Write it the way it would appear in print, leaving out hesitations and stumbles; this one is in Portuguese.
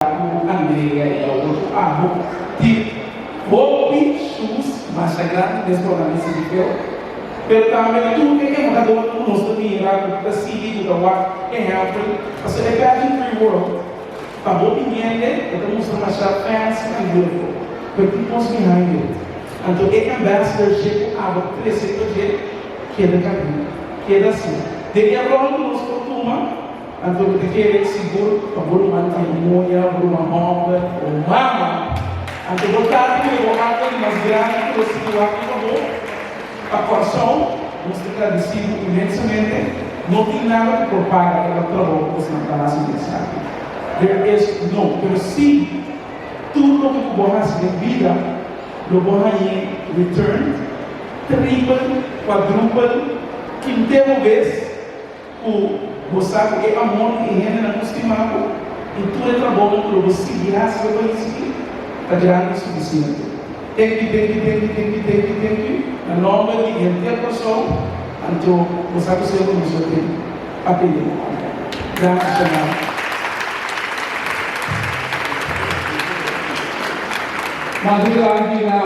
Andrea e o outro amo de roupa, shoes, mais grande, desse programa de video. Pero também tudo que é cada um nos do dinheiro, da CD, do what, é help. Parce que é a free world. Para o opinião dele, eu estou mostrando fancy and beautiful. But people's behind it. Então, é ambassadorship, a crescer do jeito que é da caminho, que é assim. Tem a rola do nosso turma. Então, eu quero seguro para o manter moia, para uma roupa, ou mama. Então, botar aqui o rato mais grande que você vai aqui a porção, nós temos agradecido imensamente. Não tem nada que propaga aquele trabalho que você não está assim pensando. There is no, pero sim, tudo o que você faz na vida, você em return, triple, quadruple, quinta vez, você sabe que é amor e renda na costumado, e tudo é trabalho que você seguirá, se você vai seguir, está grande o suficiente. Thank you. Na nome de qualquer pessoa, então, você sabe que você não tem apelido. Graças a Deus.